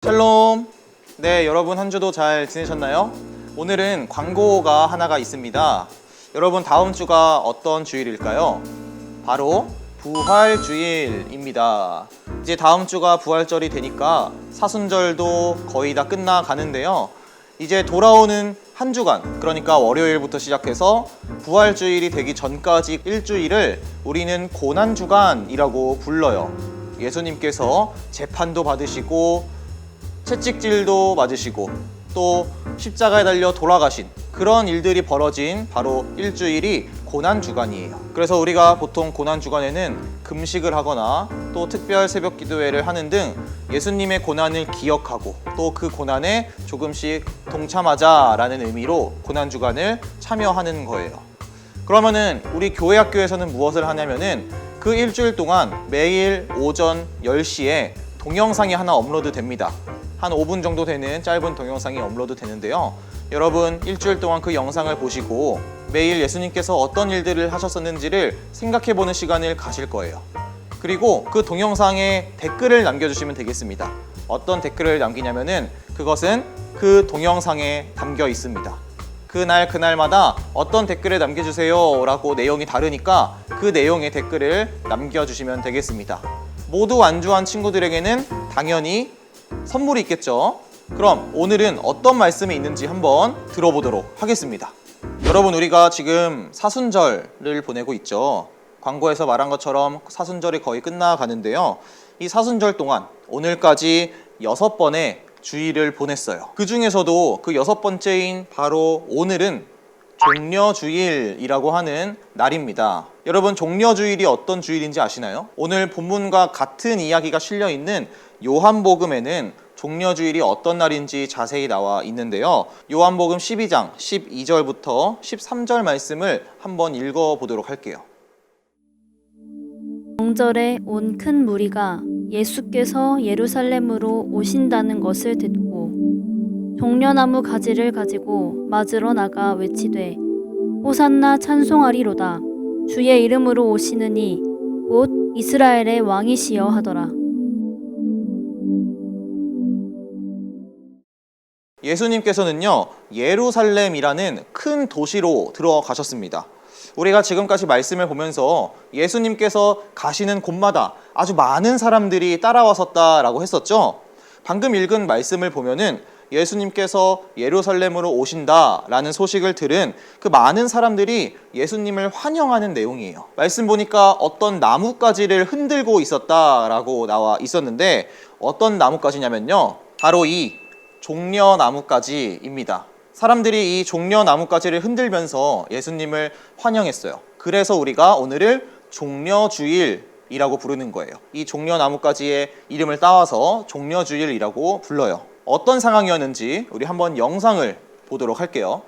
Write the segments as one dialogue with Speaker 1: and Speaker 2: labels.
Speaker 1: 샬롬. 네, 여러분 한 주도 잘 지내셨나요? 오늘은 광고가 하나가 있습니다. 여러분 다음 주가 어떤 주일일까요? 바로 부활주일입니다. 이제 다음 주가 부활절이 되니까 사순절도 거의 다 끝나가는데요. 이제 돌아오는 한 주간, 그러니까 월요일부터 시작해서 부활주일이 되기 전까지 일주일을 우리는 고난주간이라고 불러요. 예수님께서 재판도 받으시고 채찍질도 맞으시고 또 십자가에 달려 돌아가신 그런 일들이 벌어진 바로 일주일이 고난주간이에요. 그래서 우리가 보통 고난주간에는 금식을 하거나 또 특별 새벽 기도회를 하는 등 예수님의 고난을 기억하고 또 그 고난에 조금씩 동참하자라는 의미로 고난주간을 참여하는 거예요. 그러면은 우리 교회 학교에서는 무엇을 하냐면은 그 일주일 동안 매일 오전 10시에 동영상이 하나 업로드 됩니다. 한 5분 정도 되는 짧은 동영상이 업로드 되는데요. 여러분 일주일 동안 그 영상을 보시고 매일 예수님께서 어떤 일들을 하셨었는지를 생각해보는 시간을 가질 거예요. 그리고 그 동영상에 댓글을 남겨주시면 되겠습니다. 어떤 댓글을 남기냐면은 그것은 그 동영상에 담겨 있습니다. 그날마다 어떤 댓글을 남겨주세요 라고 내용이 다르니까 그 내용의 댓글을 남겨주시면 되겠습니다. 모두 안주한 친구들에게는 당연히 선물이 있겠죠. 그럼 오늘은 어떤 말씀이 있는지 한번 들어보도록 하겠습니다. 여러분 우리가 지금 사순절을 보내고 있죠. 광고에서 말한 것처럼 사순절이 거의 끝나가는데요. 이 사순절 동안 오늘까지 6번의 주일을 보냈어요. 그 중에서도 그 6번째인 바로 오늘은 종려주일이라고 하는 날입니다. 여러분 종려주일이 어떤 주일인지 아시나요? 오늘 본문과 같은 이야기가 실려있는 요한복음에는 종려주일이 어떤 날인지 자세히 나와 있는데요. 요한복음 12장 12절부터 13절 말씀을 한번 읽어보도록 할게요.
Speaker 2: 명절에 온 큰 무리가 예수께서 예루살렘으로 오신다는 것을 듣고 종려나무 가지를 가지고 맞으러 나가 외치되 호산나 찬송하리로다 주의 이름으로 오시느니 곧 이스라엘의 왕이시여 하더라.
Speaker 1: 예수님께서는요 예루살렘이라는 큰 도시로 들어가셨습니다. 우리가 지금까지 말씀을 보면서 예수님께서 가시는 곳마다 아주 많은 사람들이 따라왔었다라고 했었죠. 방금 읽은 말씀을 보면은 예수님께서 예루살렘으로 오신다라는 소식을 들은 그 많은 사람들이 예수님을 환영하는 내용이에요. 말씀 보니까 어떤 나뭇가지를 흔들고 있었다라고 나와 있었는데 어떤 나뭇가지냐면요 바로 이 종려나뭇가지입니다. 사람들이 이 종려나뭇가지를 흔들면서 예수님을 환영했어요. 그래서 우리가 오늘을 종려주일이라고 부르는 거예요. 이 종려나뭇가지의 이름을 따와서 종려주일이라고 불러요. 어떤 상황이었는지 우리 한번 영상을 보도록 할게요.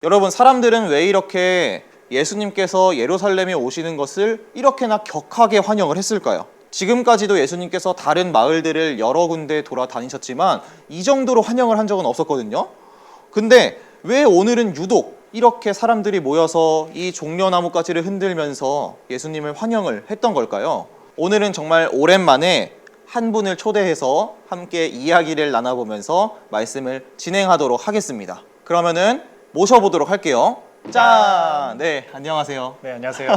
Speaker 1: 여러분 사람들은 왜 이렇게 예수님께서 예루살렘에 오시는 것을 이렇게나 격하게 환영을 했을까요? 지금까지도 예수님께서 다른 마을들을 여러 군데 돌아다니셨지만 이 정도로 환영을 한 적은 없었거든요. 근데 왜 오늘은 유독 이렇게 사람들이 모여서 이 종려나뭇가지를 흔들면서 예수님을 환영을 했던 걸까요? 오늘은 정말 오랜만에 한 분을 초대해서 함께 이야기를 나눠보면서 말씀을 진행하도록 하겠습니다. 그러면은 모셔보도록 할게요. 짠! 네, 안녕하세요.
Speaker 3: 네, 안녕하세요.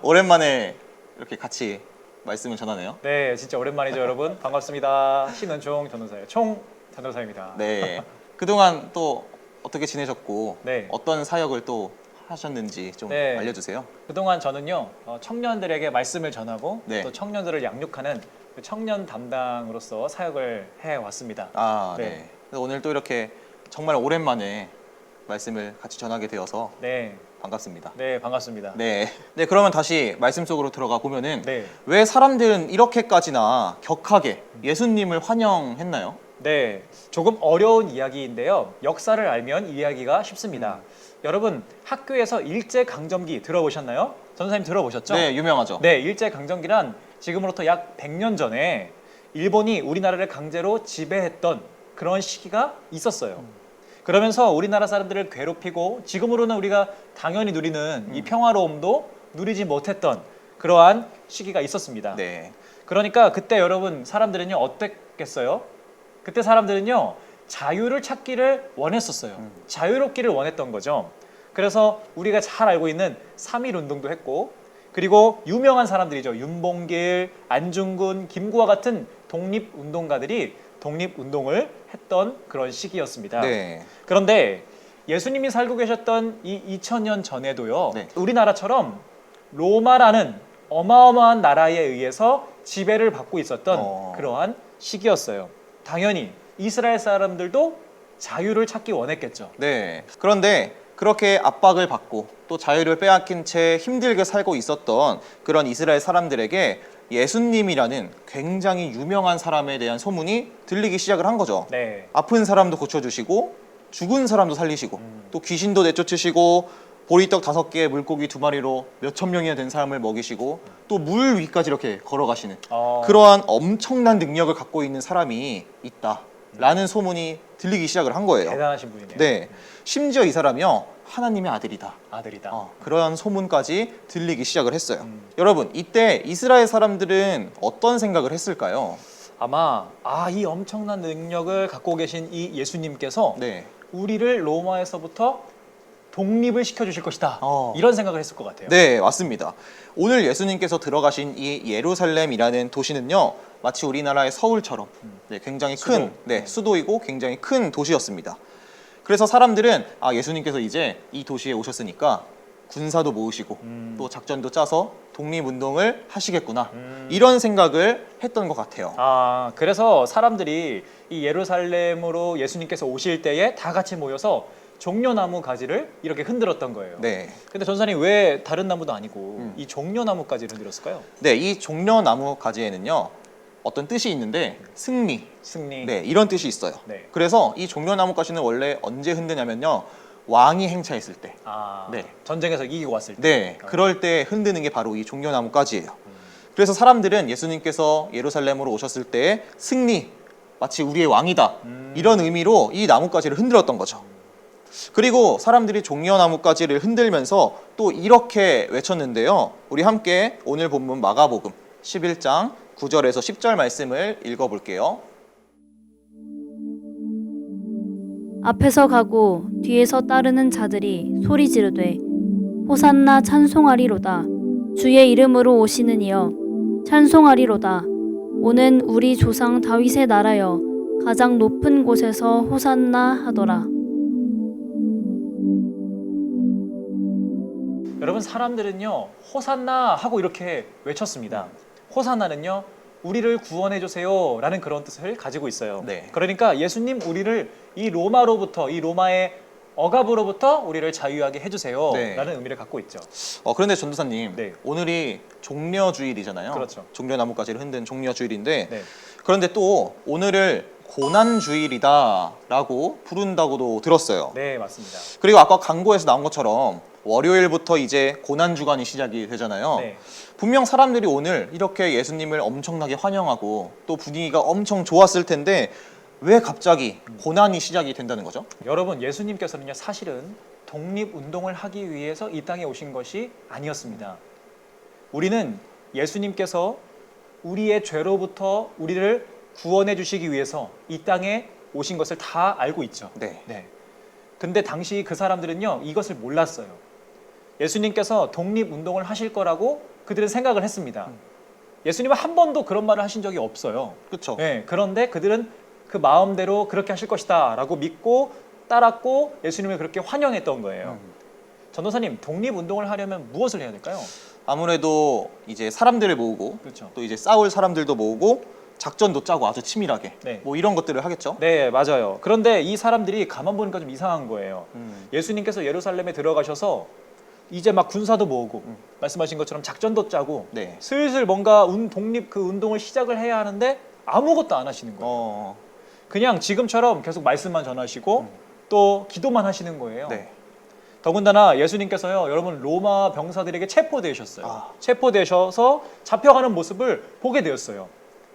Speaker 1: 오랜만에 이렇게 같이 말씀을 전하네요.
Speaker 3: 네, 진짜 오랜만이죠, 여러분. 반갑습니다. 신은총 전도사예요. 총 전도사입니다.
Speaker 1: 네, 그동안 또 어떻게 지내셨고
Speaker 3: 네.
Speaker 1: 어떤 사역을 또 하셨는지 좀
Speaker 3: 네.
Speaker 1: 알려주세요.
Speaker 3: 그동안 저는요, 청년들에게 말씀을 전하고
Speaker 1: 네.
Speaker 3: 또 청년들을 양육하는 그 청년 담당으로서 사역을 해왔습니다.
Speaker 1: 아, 네.
Speaker 3: 네.
Speaker 1: 그래서 오늘 또 이렇게 정말 오랜만에 말씀을 같이 전하게 되어서
Speaker 3: 네,
Speaker 1: 반갑습니다.
Speaker 3: 네, 반갑습니다.
Speaker 1: 네. 네, 그러면 다시 말씀 속으로 들어가 보면은
Speaker 3: 네,
Speaker 1: 왜 사람들은 이렇게까지나 격하게 예수님을 환영했나요?
Speaker 3: 네, 조금 어려운 이야기인데요. 역사를 알면 이해하기가 쉽습니다. 여러분 학교에서 일제강점기 들어보셨나요? 전도사님 들어보셨죠?
Speaker 1: 네, 유명하죠.
Speaker 3: 네, 일제강점기란 지금으로부터 약 100년 전에 일본이 우리나라를 강제로 지배했던 그런 시기가 있었어요. 그러면서 우리나라 사람들을 괴롭히고 지금으로는 우리가 당연히 누리는 이 평화로움도 누리지 못했던 그러한 시기가 있었습니다.
Speaker 1: 네.
Speaker 3: 그러니까 그때 여러분 사람들은요 어땠겠어요? 그때 사람들은요 자유를 찾기를 원했었어요. 자유롭기를 원했던 거죠. 그래서 우리가 잘 알고 있는 3.1 운동도 했고 그리고 유명한 사람들이죠. 윤봉길, 안중근, 김구와 같은 독립운동가들이 독립운동을 했던 그런 시기였습니다.
Speaker 1: 네.
Speaker 3: 그런데 예수님이 살고 계셨던 이 2000년 전에도요.
Speaker 1: 네.
Speaker 3: 우리나라처럼 로마라는 어마어마한 나라에 의해서 지배를 받고 있었던 그러한 시기였어요. 당연히 이스라엘 사람들도 자유를 찾기 원했겠죠.
Speaker 1: 네. 그런데 그렇게 압박을 받고 또 자유를 빼앗긴 채 힘들게 살고 있었던 그런 이스라엘 사람들에게 예수님이라는 굉장히 유명한 사람에 대한 소문이 들리기 시작을 한 거죠.
Speaker 3: 네.
Speaker 1: 아픈 사람도 고쳐주시고 죽은 사람도 살리시고 또 귀신도 내쫓으시고 보리떡 5개에 물고기 2마리로 몇천 명이나 된 사람을 먹이시고 또 물 위까지 이렇게 걸어가시는 그러한 엄청난 능력을 갖고 있는 사람이 있다라는 소문이 들리기 시작을 한 거예요.
Speaker 3: 대단하신 분이네요.
Speaker 1: 네, 심지어 이 사람이요 하나님의 아들이다.
Speaker 3: 아들이다.
Speaker 1: 그러한 소문까지 들리기 시작을 했어요. 여러분 이때 이스라엘 사람들은 어떤 생각을 했을까요?
Speaker 3: 아마 이 엄청난 능력을 갖고 계신 이 예수님께서
Speaker 1: 네,
Speaker 3: 우리를 로마에서부터 독립을 시켜주실 것이다.
Speaker 1: 어.
Speaker 3: 이런 생각을 했을 것 같아요.
Speaker 1: 네, 맞습니다. 오늘 예수님께서 들어가신 이 예루살렘이라는 도시는요 마치 우리나라의 서울처럼 굉장히 큰 수도이고 굉장히 큰 도시였습니다. 그래서 사람들은 예수님께서 이제 이 도시에 오셨으니까 군사도 모으시고 또 작전도 짜서 독립운동을 하시겠구나 이런 생각을 했던 것 같아요.
Speaker 3: 그래서 사람들이 이 예루살렘으로 예수님께서 오실 때에 다 같이 모여서 종려나무 가지를 이렇게 흔들었던 거예요.
Speaker 1: 네.
Speaker 3: 근데 전사님 왜 다른 나무도 아니고 이 종려나무 가지를 흔들었을까요?
Speaker 1: 네, 이 종려나무 가지에는요 어떤 뜻이 있는데 승리, 네, 이런 뜻이 있어요.
Speaker 3: 네.
Speaker 1: 그래서 이 종려나무 가지는 원래 언제 흔드냐면요 왕이 행차했을 때, 네.
Speaker 3: 전쟁에서 이기고 왔을 때.
Speaker 1: 네, 그럴 때 흔드는 게 바로 이 종려나무 가지예요. 그래서 사람들은 예수님께서 예루살렘으로 오셨을 때 승리, 마치 우리의 왕이다 이런 의미로 이 나뭇가지를 흔들었던 거죠. 그리고 사람들이 종려나뭇가지를 흔들면서 또 이렇게 외쳤는데요. 우리 함께 오늘 본문 마가복음 11장 9절에서 10절 말씀을 읽어볼게요.
Speaker 2: 앞에서 가고 뒤에서 따르는 자들이 소리 지르되 호산나 찬송하리로다. 주의 이름으로 오시는 이여 찬송하리로다. 오는 우리 조상 다윗의 나라여 가장 높은 곳에서 호산나 하더라.
Speaker 3: 여러분 사람들은요 호산나 하고 이렇게 외쳤습니다. 호산나는요 우리를 구원해 주세요 라는 그런 뜻을 가지고 있어요.
Speaker 1: 네.
Speaker 3: 그러니까 예수님 우리를 이 로마로부터 이 로마의 억압으로부터 우리를 자유하게 해주세요 라는 의미를 갖고 있죠.
Speaker 1: 그런데 전도사님,
Speaker 3: 네.
Speaker 1: 오늘이 종려주일이잖아요.
Speaker 3: 그렇죠.
Speaker 1: 종려나뭇가지를 흔든 종려주일인데
Speaker 3: 네.
Speaker 1: 그런데 또 오늘을 고난주일이다라고 부른다고도 들었어요.
Speaker 3: 네, 맞습니다.
Speaker 1: 그리고 아까 광고에서 나온 것처럼 월요일부터 이제 고난주간이 시작이 되잖아요.
Speaker 3: 네.
Speaker 1: 분명 사람들이 오늘 이렇게 예수님을 엄청나게 환영하고 또 분위기가 엄청 좋았을 텐데 왜 갑자기 고난이 시작이 된다는 거죠?
Speaker 3: 여러분 예수님께서는요 사실은 독립운동을 하기 위해서 이 땅에 오신 것이 아니었습니다. 우리는 예수님께서 우리의 죄로부터 우리를 구원해 주시기 위해서 이 땅에 오신 것을 다 알고 있죠.
Speaker 1: 네.
Speaker 3: 근데 당시 그 사람들은요 이것을 몰랐어요. 예수님께서 독립운동을 하실 거라고 그들은 생각을 했습니다. 예수님은 한 번도 그런 말을 하신 적이 없어요.
Speaker 1: 그렇죠.
Speaker 3: 네, 그런데 그들은 그 마음대로 그렇게 하실 것이다 라고 믿고 따랐고 예수님을 그렇게 환영했던 거예요. 전도사님, 독립운동을 하려면 무엇을 해야 될까요?
Speaker 1: 아무래도 이제 사람들을 모으고
Speaker 3: 그렇죠.
Speaker 1: 또 이제 싸울 사람들도 모으고 작전도 짜고 아주 치밀하게
Speaker 3: 네.
Speaker 1: 뭐 이런 것들을 하겠죠.
Speaker 3: 네, 맞아요. 그런데 이 사람들이 가만 보니까 좀 이상한 거예요. 예수님께서 예루살렘에 들어가셔서 이제 막 군사도 모으고 말씀하신 것처럼 작전도 짜고
Speaker 1: 네.
Speaker 3: 슬슬 뭔가 독립 그 운동을 시작을 해야 하는데 아무것도 안 하시는 거예요. 그냥 지금처럼 계속 말씀만 전하시고 또 기도만 하시는 거예요.
Speaker 1: 네.
Speaker 3: 더군다나 예수님께서요, 여러분 로마 병사들에게 체포되셨어요.
Speaker 1: 아.
Speaker 3: 체포되셔서 잡혀가는 모습을 보게 되었어요.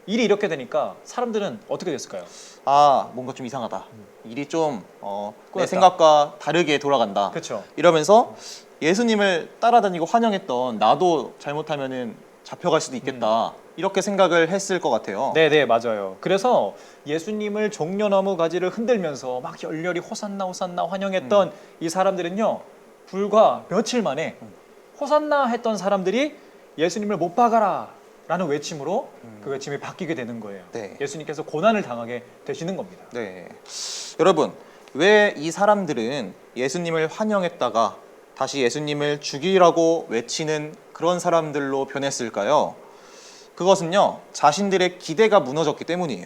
Speaker 3: 일이 이렇게 되니까 사람들은 어떻게 됐을까요?
Speaker 1: 아, 뭔가 좀 이상하다. 일이 좀 내
Speaker 3: 꼬였다.
Speaker 1: 생각과 다르게 돌아간다.
Speaker 3: 그렇죠.
Speaker 1: 이러면서 예수님을 따라다니고 환영했던 나도 잘못하면은 잡혀갈 수도 있겠다. 이렇게 생각을 했을 것 같아요.
Speaker 3: 네, 맞아요. 그래서 예수님을 종려나무 가지를 흔들면서 막 열렬히 호산나 호산나 환영했던 이 사람들은요, 불과 며칠 만에 호산나 했던 사람들이 예수님을 못 박아라 라는 외침으로 그 외침이 바뀌게 되는 거예요.
Speaker 1: 네.
Speaker 3: 예수님께서 고난을 당하게 되시는 겁니다.
Speaker 1: 네. 여러분, 왜 이 사람들은 예수님을 환영했다가 다시 예수님을 죽이라고 외치는 그런 사람들로 변했을까요? 그것은요, 자신들의 기대가 무너졌기 때문이에요.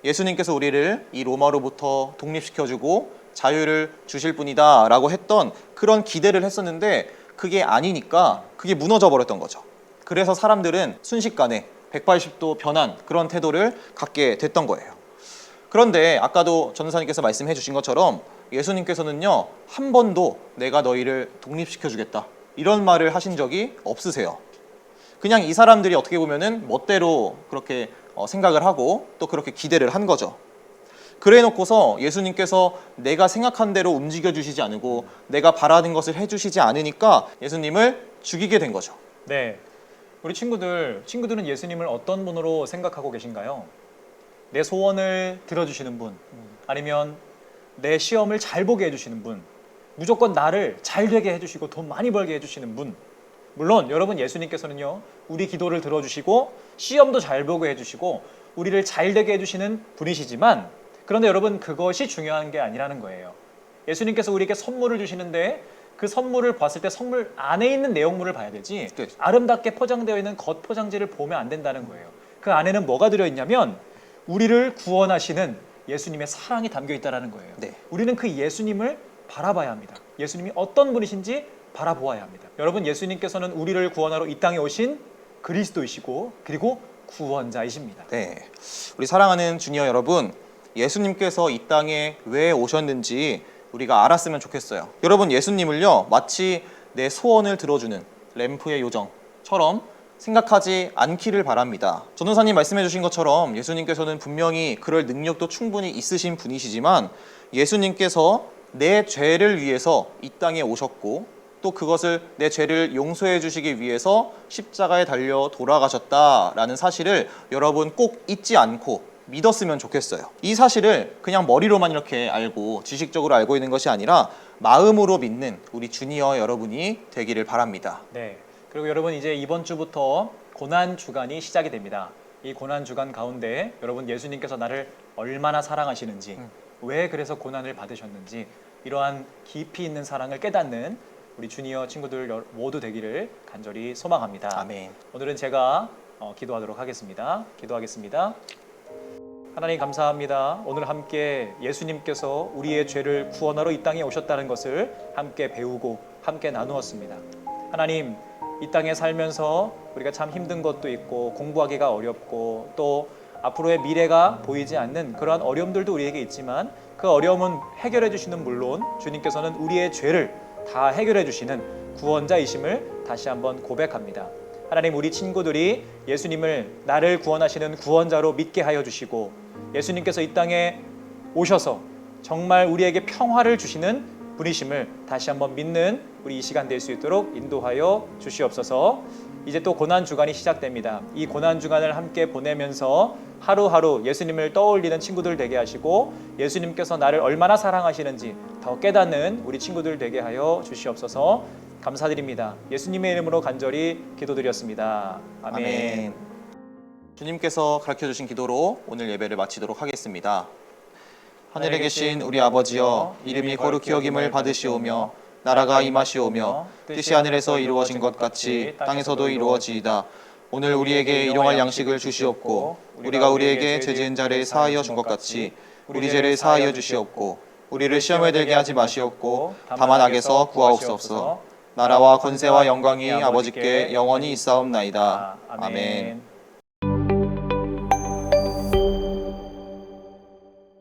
Speaker 1: 예수님께서 우리를 이 로마로부터 독립시켜주고 자유를 주실 분이다 라고 했던 그런 기대를 했었는데 그게 아니니까 그게 무너져 버렸던 거죠. 그래서 사람들은 순식간에 180도 변한 그런 태도를 갖게 됐던 거예요. 그런데 아까도 전도사님께서 말씀해 주신 것처럼 예수님께서는요, 한 번도 내가 너희를 독립시켜주겠다 이런 말을 하신 적이 없으세요. 그냥 이 사람들이 어떻게 보면은 멋대로 그렇게 생각을 하고 또 그렇게 기대를 한 거죠. 그래 놓고서 예수님께서 내가 생각한 대로 움직여 주시지 않고 내가 바라는 것을 해주시지 않으니까 예수님을 죽이게 된 거죠.
Speaker 3: 네, 우리 친구들은 예수님을 어떤 분으로 생각하고 계신가요? 내 소원을 들어주시는 분, 아니면 내 시험을 잘 보게 해주시는 분, 무조건 나를 잘 되게 해주시고 돈 많이 벌게 해주시는 분. 물론 여러분, 예수님께서는요, 우리 기도를 들어주시고 시험도 잘 보게 해주시고 우리를 잘 되게 해주시는 분이시지만, 그런데 여러분, 그것이 중요한 게 아니라는 거예요. 예수님께서 우리에게 선물을 주시는데 그 선물을 봤을 때 선물 안에 있는 내용물을 봐야 되지,
Speaker 1: 네.
Speaker 3: 아름답게 포장되어 있는 겉 포장지를 보면 안 된다는 거예요. 그 안에는 뭐가 들어있냐면 우리를 구원하시는 예수님의 사랑이 담겨 있다는 거예요.
Speaker 1: 네.
Speaker 3: 우리는 그 예수님을 바라봐야 합니다. 예수님이 어떤 분이신지 바라보아야 합니다. 여러분, 예수님께서는 우리를 구원하러 이 땅에 오신 그리스도이시고 그리고 구원자이십니다.
Speaker 1: 네. 우리 사랑하는 주니어 여러분, 예수님께서 이 땅에 왜 오셨는지 우리가 알았으면 좋겠어요. 여러분, 예수님을요, 마치 내 소원을 들어주는 램프의 요정처럼 생각하지 않기를 바랍니다. 전도사님 말씀해 주신 것처럼 예수님께서는 분명히 그럴 능력도 충분히 있으신 분이시지만 예수님께서 내 죄를 위해서 이 땅에 오셨고 또 그것을 내 죄를 용서해 주시기 위해서 십자가에 달려 돌아가셨다라는 사실을 여러분 꼭 잊지 않고 믿었으면 좋겠어요. 이 사실을 그냥 머리로만 이렇게 알고 지식적으로 알고 있는 것이 아니라 마음으로 믿는 우리 주니어 여러분이 되기를 바랍니다.
Speaker 3: 네. 그리고 여러분, 이제 이번 주부터 고난 주간이 시작이 됩니다. 이 고난 주간 가운데 여러분, 예수님께서 나를 얼마나 사랑하시는지, 왜 그래서 고난을 받으셨는지 이러한 깊이 있는 사랑을 깨닫는 우리 주니어 친구들 모두 되기를 간절히 소망합니다.
Speaker 1: 아멘.
Speaker 3: 오늘은 제가 기도하도록 하겠습니다. 기도하겠습니다. 하나님, 감사합니다. 오늘 함께 예수님께서 우리의 죄를 구원하러 이 땅에 오셨다는 것을 함께 배우고 함께 나누었습니다. 하나님, 이 땅에 살면서 우리가 참 힘든 것도 있고 공부하기가 어렵고 또 앞으로의 미래가 보이지 않는 그러한 어려움들도 우리에게 있지만 그 어려움은 해결해 주시는 물론 주님께서는 우리의 죄를 다 해결해 주시는 구원자이심을 다시 한번 고백합니다. 하나님, 우리 친구들이 예수님을 나를 구원하시는 구원자로 믿게 하여 주시고 예수님께서 이 땅에 오셔서 정말 우리에게 평화를 주시는 분이심을 다시 한번 믿는 우리 이 시간 될 수 있도록 인도하여 주시옵소서. 이제 또 고난 주간이 시작됩니다. 이 고난 주간을 함께 보내면서 하루하루 예수님을 떠올리는 친구들 되게 하시고 예수님께서 나를 얼마나 사랑하시는지 더 깨닫는 우리 친구들 되게 하여 주시옵소서. 감사드립니다. 예수님의 이름으로 간절히 기도드렸습니다. 아멘.
Speaker 1: 아멘. 주님께서 가르쳐주신 기도로 오늘 예배를 마치도록 하겠습니다. 하늘에 계신 우리 아버지여, 이름이 거룩히 여김을 받으시오며 나라가 임하시오며 뜻이 하늘에서 이루어진 것 같이 땅에서도 이루어지이다. 오늘 우리에게 일용할 양식을 주시옵고 우리가 우리에게 죄 지은 자를 사하여 준 것 같이 우리 죄를 사하여 주시옵고 우리를 시험에 들게 하지 마시옵고 다만 악에서 구하옵소서. 나라와 권세와 영광이 아버지께 영원히 있사옵나이다. 아멘.